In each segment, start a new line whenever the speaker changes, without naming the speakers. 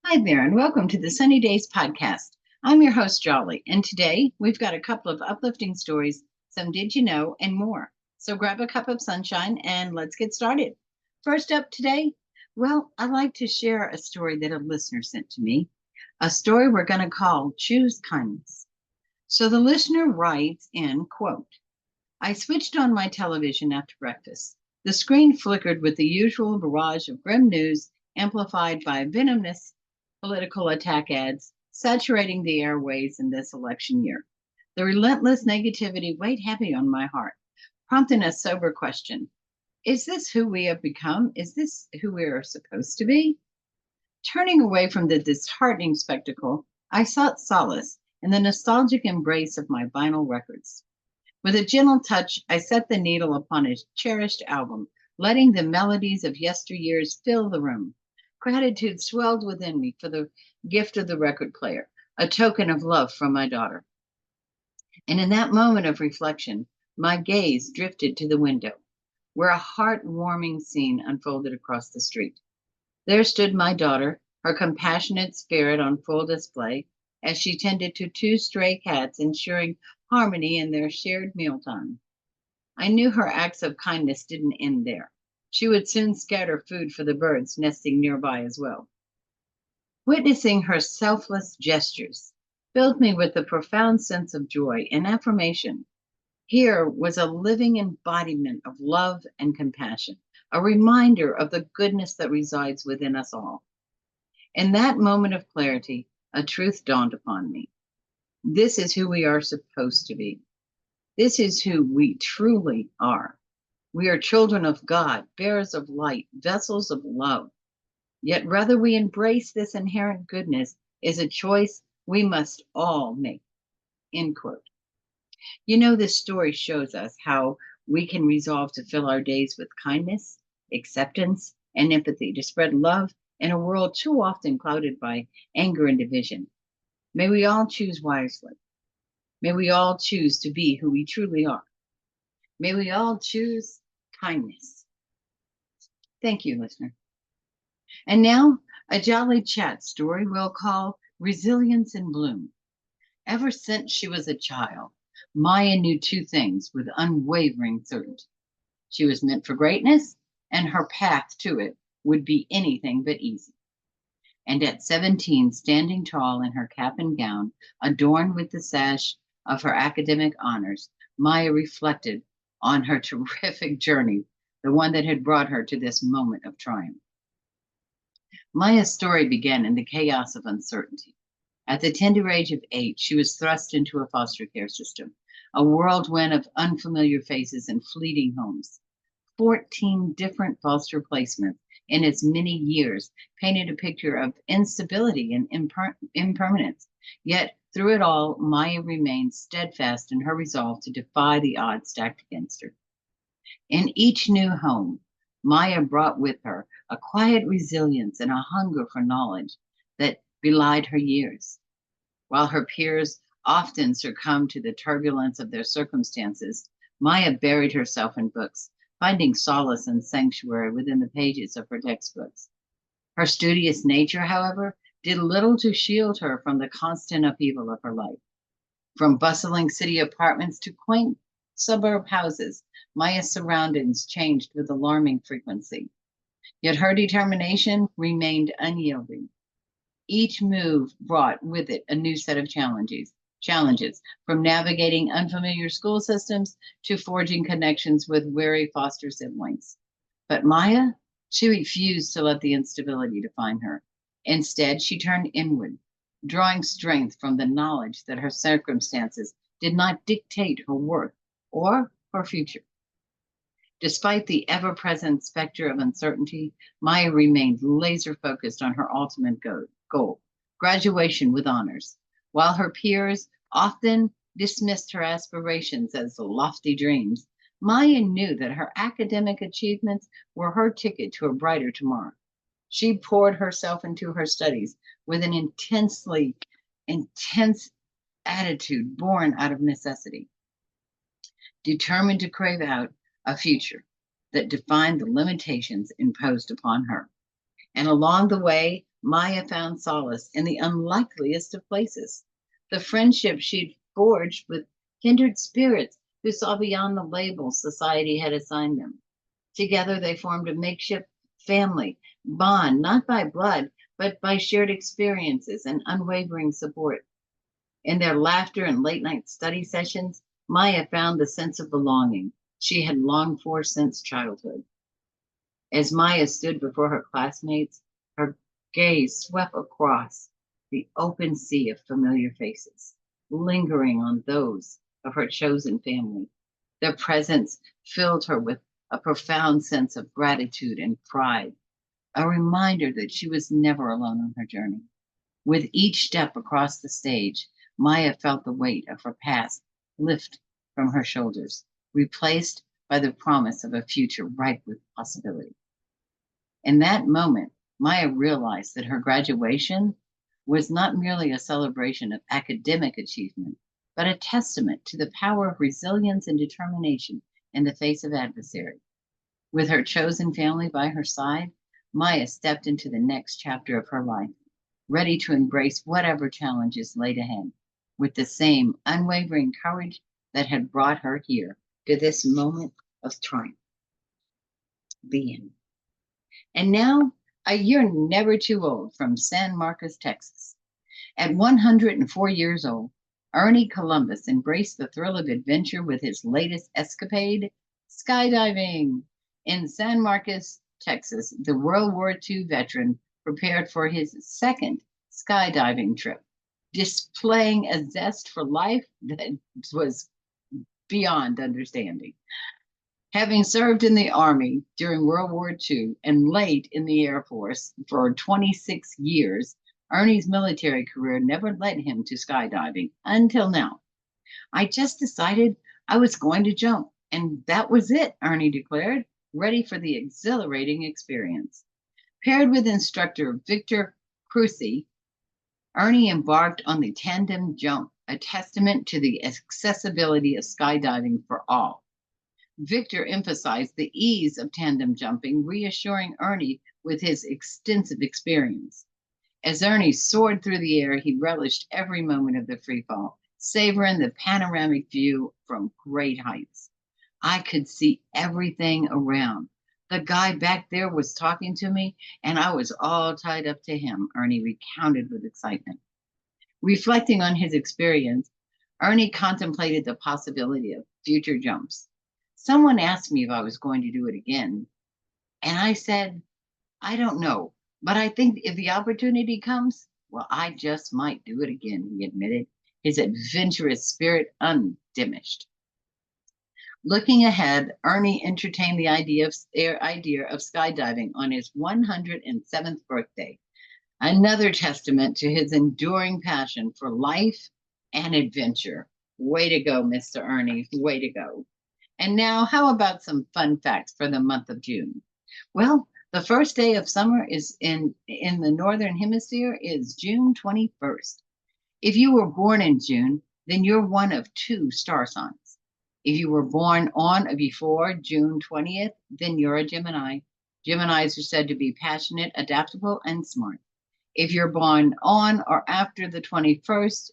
Hi there, and welcome to the Sunny Days podcast. I'm your host, Jolly, and today we've got a couple of uplifting stories, some did you know, and more. So grab a cup of sunshine and let's get started. First up today, well, I'd like to share a story that a listener sent to me, a story we're going to call Choose Kindness. So the listener writes in, quote, I switched on my television after breakfast. The screen flickered with the usual barrage of grim news amplified by venomous political attack ads saturating the airways in this election year. The relentless negativity weighed heavy on my heart, prompting a sober question. Is this who we have become? Is this who we are supposed to be? Turning away from the disheartening spectacle, I sought solace in the nostalgic embrace of my vinyl records. With a gentle touch, I set the needle upon a cherished album, letting the melodies of yesteryears fill the room. Gratitude swelled within me for the gift of the record player, a token of love from my daughter. And in that moment of reflection, my gaze drifted to the window, where a heartwarming scene unfolded across the street. There stood my daughter, her compassionate spirit on full display, as she tended to two stray cats, ensuring harmony in their shared mealtime. I knew her acts of kindness didn't end there. She would soon scatter food for the birds nesting nearby as well. Witnessing her selfless gestures filled me with a profound sense of joy and affirmation. Here was a living embodiment of love and compassion, a reminder of the goodness that resides within us all. In that moment of clarity, a truth dawned upon me. This is who we are supposed to be. This is who we truly are. We are children of God, bearers of light, vessels of love. Yet whether we embrace this inherent goodness is a choice we must all make. End quote. You know, this story shows us how we can resolve to fill our days with kindness, acceptance, and empathy to spread love in a world too often clouded by anger and division. May we all choose wisely. May we all choose to be who we truly are. May we all choose kindness. Thank you, listener. And now, a jolly chat story we'll call Resilience in Bloom. Ever since she was a child, Maya knew two things with unwavering certainty. She was meant for greatness, and her path to it would be anything but easy. And at 17, standing tall in her cap and gown, adorned with the sash of her academic honors, Maya reflected on her terrific journey, the one that had brought her to this moment of triumph. Maya's story began in the chaos of uncertainty. At the tender age of 8, she was thrust into a foster care system, a whirlwind of unfamiliar faces and fleeting homes. 14 different foster placements in its many years painted a picture of instability and impermanence. Yet, through it all, Maya remained steadfast in her resolve to defy the odds stacked against her. In each new home, Maya brought with her a quiet resilience and a hunger for knowledge that belied her years. While her peers often succumbed to the turbulence of their circumstances, Maya buried herself in books, finding solace and sanctuary within the pages of her textbooks. Her studious nature, however, did little to shield her from the constant upheaval of her life. From bustling city apartments to quaint suburb houses, Maya's surroundings changed with alarming frequency. Yet her determination remained unyielding. Each move brought with it a new set of challenges, from navigating unfamiliar school systems to forging connections with wary foster siblings. But Maya, she refused to let the instability define her. Instead, she turned inward, drawing strength from the knowledge that her circumstances did not dictate her worth or her future. Despite the ever-present specter of uncertainty, Maya remained laser-focused on her ultimate goal, graduation with honors. While her peers often dismissed her aspirations as lofty dreams, Maya knew that her academic achievements were her ticket to a brighter tomorrow. She poured herself into her studies with an intense attitude born out of necessity, determined to crave out a future that defined the limitations imposed upon her. And along the way, Maya found solace in the unlikeliest of places. The friendship she'd forged with kindred spirits who saw beyond the labels society had assigned them. Together, they formed a makeshift family bond, not by blood, but by shared experiences and unwavering support. In their laughter and late night study sessions, Maya found the sense of belonging she had longed for since childhood. As Maya stood before her classmates, her gaze swept across the open sea of familiar faces, lingering on those of her chosen family. Their presence filled her with a profound sense of gratitude and pride, a reminder that she was never alone on her journey. With each step across the stage, Maya felt the weight of her past lift from her shoulders, replaced by the promise of a future ripe with possibility. In that moment, Maya realized that her graduation was not merely a celebration of academic achievement, but a testament to the power of resilience and determination in the face of adversity. With her chosen family by her side, Maya stepped into the next chapter of her life, ready to embrace whatever challenges laid ahead, with the same unwavering courage that had brought her here to this moment of triumph. The end. And now, a year never too old from San Marcos, Texas. At 104 years old, Ernie Columbus embraced the thrill of adventure with his latest escapade, skydiving. In San Marcos, Texas, the World War II veteran prepared for his second skydiving trip, displaying a zest for life that was beyond understanding. Having served in the Army during World War II and late in the Air Force for 26 years, Ernie's military career never led him to skydiving until now. I just decided I was going to jump, and that was it, Ernie declared, ready for the exhilarating experience. Paired with instructor Victor Cruci, Ernie embarked on the tandem jump, a testament to the accessibility of skydiving for all. Victor emphasized the ease of tandem jumping, reassuring Ernie with his extensive experience. As Ernie soared through the air, he relished every moment of the free fall, savoring the panoramic view from great heights. I could see everything around. The guy back there was talking to me, and I was all tied up to him, Ernie recounted with excitement. Reflecting on his experience, Ernie contemplated the possibility of future jumps. Someone asked me if I was going to do it again, and I said, I don't know, but I think if the opportunity comes, well, I just might do it again, he admitted, his adventurous spirit undiminished. Looking ahead, Ernie entertained the idea of skydiving on his 107th birthday, another testament to his enduring passion for life and adventure. Way to go, Mr. Ernie, way to go. And now, how about some fun facts for the month of June? Well, the first day of summer is in the Northern Hemisphere is June 21st. If you were born in June, then you're one of two star signs. If you were born on or before June 20th, then you're a Gemini. Geminis are said to be passionate, adaptable, and smart. If you're born on or after the 21st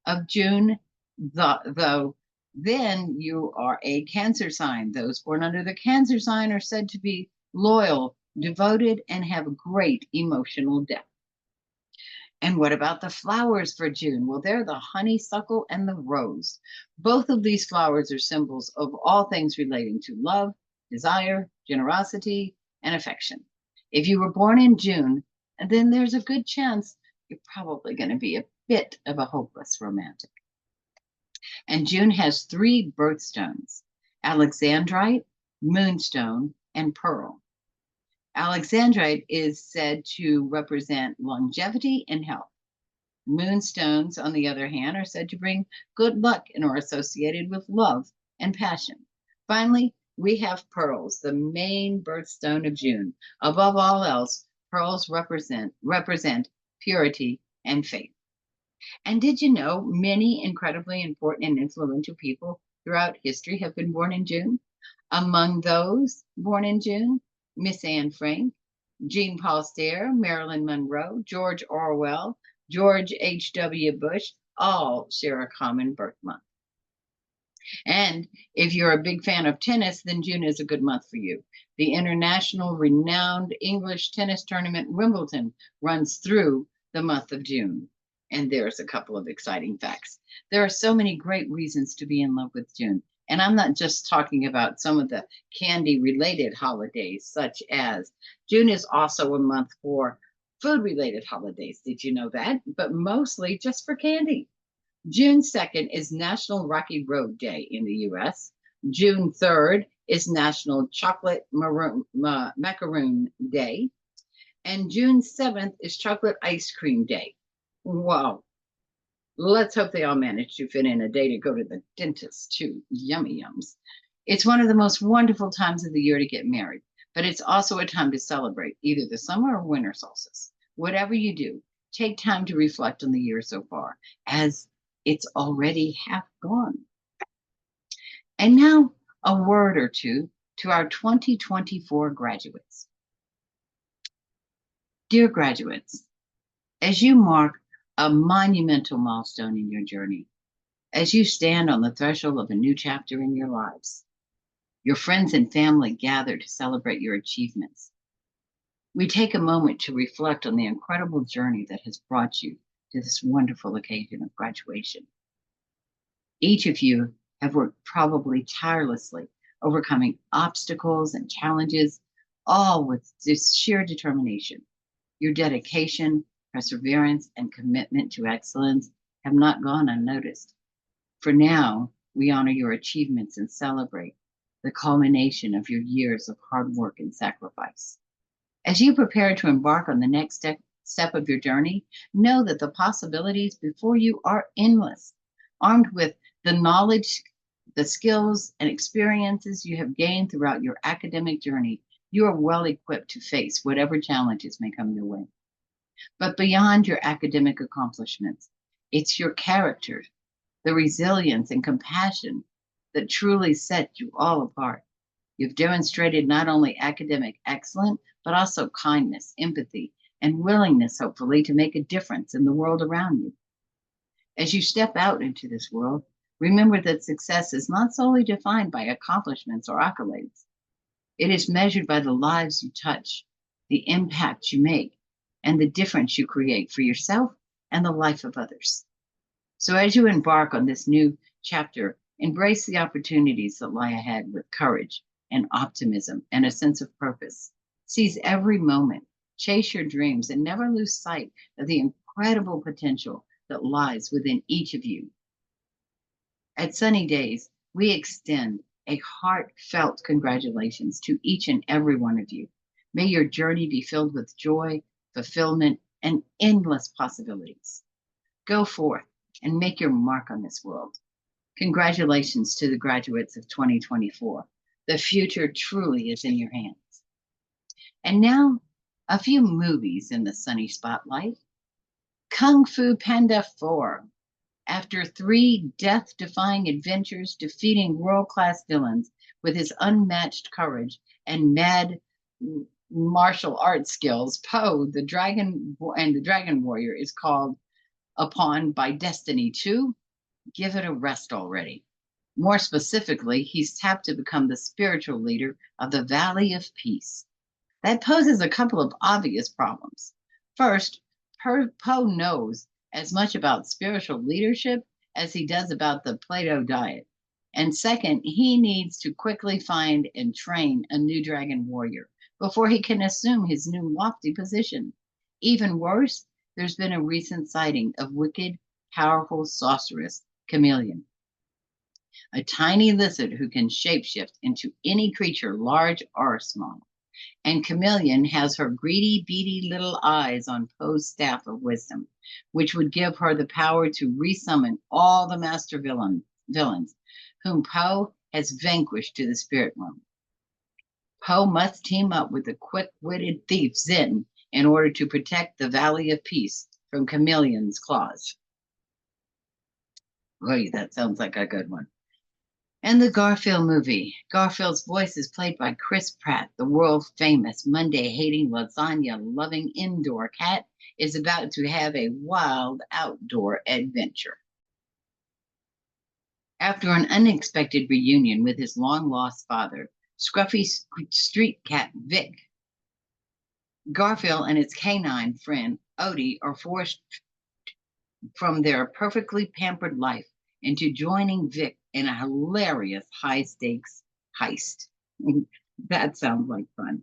of June, though, then you are a Cancer sign. Those born under the Cancer sign are said to be loyal, devoted, and have great emotional depth. And what about the flowers for June? Well, they're the honeysuckle and the rose. Both of these flowers are symbols of all things relating to love, desire, generosity, and affection. If you were born in June, then there's a good chance you're probably going to be a bit of a hopeless romantic. And June has three birthstones: alexandrite, moonstone, and pearl. Alexandrite is said to represent longevity and health. Moonstones, on the other hand, are said to bring good luck and are associated with love and passion. Finally, we have pearls, the main birthstone of June. Above all else, pearls represent purity and faith. And did you know many incredibly important and influential people throughout history have been born in June? Among those born in June, Miss Anne Frank, Jean Paul Stair, Marilyn Monroe, George Orwell, George H.W. Bush all share a common birth month. And if you're a big fan of tennis, then June is a good month for you. The international renowned English tennis tournament Wimbledon runs through the month of June. And there's a couple of exciting facts. There are so many great reasons to be in love with June. And I'm not just talking about some of the candy related holidays, such as June is also a month for food related holidays. Did you know that? But mostly just for candy. June 2nd is National Rocky Road Day in the US. June 3rd is National Chocolate Macaroon Day. And June 7th is Chocolate Ice Cream Day. Wow. Let's hope they all manage to fit in a day to go to the dentist, too. Yummy yums. It's one of the most wonderful times of the year to get married, but it's also a time to celebrate either the summer or winter solstice. Whatever you do, take time to reflect on the year so far, as it's already half gone. And now, a word or two to our 2024 graduates. Dear graduates, as you mark a monumental milestone in your journey, as you stand on the threshold of a new chapter in your lives, your friends and family gather to celebrate your achievements. We take a moment to reflect on the incredible journey that has brought you to this wonderful occasion of graduation. Each of you have worked probably tirelessly, overcoming obstacles and challenges, all with this sheer determination. Your dedication, perseverance, and commitment to excellence have not gone unnoticed. For now, we honor your achievements and celebrate the culmination of your years of hard work and sacrifice. As you prepare to embark on the next step of your journey, know that the possibilities before you are endless. Armed with the knowledge, the skills, and experiences you have gained throughout your academic journey, you are well equipped to face whatever challenges may come your way. But beyond your academic accomplishments, it's your character, the resilience and compassion that truly set you all apart. You've demonstrated not only academic excellence, but also kindness, empathy, and willingness, hopefully, to make a difference in the world around you. As you step out into this world, remember that success is not solely defined by accomplishments or accolades. It is measured by the lives you touch, the impact you make, and the difference you create for yourself and the life of others. So as you embark on this new chapter, embrace the opportunities that lie ahead with courage and optimism and a sense of purpose. Seize every moment, chase your dreams, and never lose sight of the incredible potential that lies within each of you. At Sunny Daze, we extend a heartfelt congratulations to each and every one of you. May your journey be filled with joy, fulfillment, and endless possibilities. Go forth and make your mark on this world. Congratulations to the graduates of 2024. The future truly is in your hands. And now, a few movies in the sunny spotlight. Kung Fu Panda 4. After 3 death-defying adventures defeating world-class villains with his unmatched courage and mad martial arts skills, Po, the dragon warrior, is called upon by destiny to give it a rest already. More specifically, he's tapped to become the spiritual leader of the Valley of Peace. That poses a couple of obvious problems. First, Po knows as much about spiritual leadership as he does about the Plato diet. And second, he needs to quickly find and train a new dragon warrior before he can assume his new lofty position. Even worse, there's been a recent sighting of wicked, powerful sorceress Chameleon, a tiny lizard who can shapeshift into any creature, large or small. And Chameleon has her greedy, beady little eyes on Poe's staff of wisdom, which would give her the power to resummon all the master villains whom Poe has vanquished to the spirit realm. Poe must team up with the quick-witted thief Zin in order to protect the Valley of Peace from Chameleon's claws. Boy, that sounds like a good one. And the Garfield movie. Garfield's voice is played by Chris Pratt. The world famous Monday hating, lasagna loving indoor cat is about to have a wild outdoor adventure. After an unexpected reunion with his long lost father, scruffy street cat Vic, Garfield and his canine friend Odie are forced from their perfectly pampered life into joining Vic in a hilarious high stakes heist. That sounds like fun.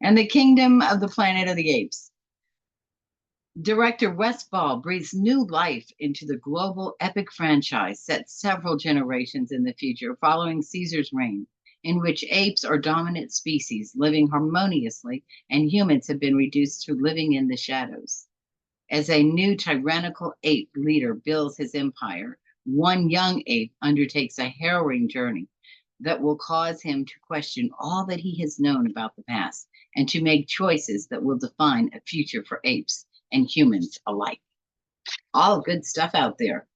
And the Kingdom of the Planet of the Apes. Director Wes Ball breathes new life into the global epic franchise set several generations in the future following Caesar's reign, in which apes are dominant species living harmoniously and humans have been reduced to living in the shadows. As a new tyrannical ape leader builds his empire, one young ape undertakes a harrowing journey that will cause him to question all that he has known about the past and to make choices that will define a future for apes and humans alike. All good stuff out there.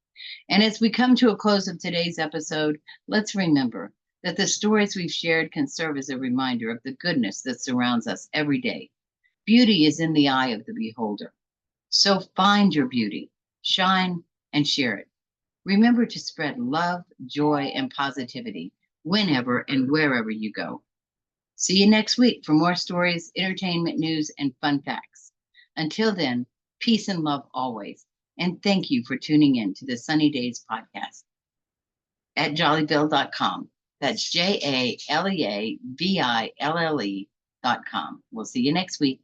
And as we come to a close of today's episode, let's remember that the stories we've shared can serve as a reminder of the goodness that surrounds us every day. Beauty is in the eye of the beholder. So find your beauty, shine, and share it. Remember to spread love, joy, and positivity whenever and wherever you go. See you next week for more stories, entertainment news, and fun facts. Until then, peace and love always. And thank you for tuning in to the Sunny Daze podcast at jollybill.com. That's JALEAVILLE.com. We'll see you next week.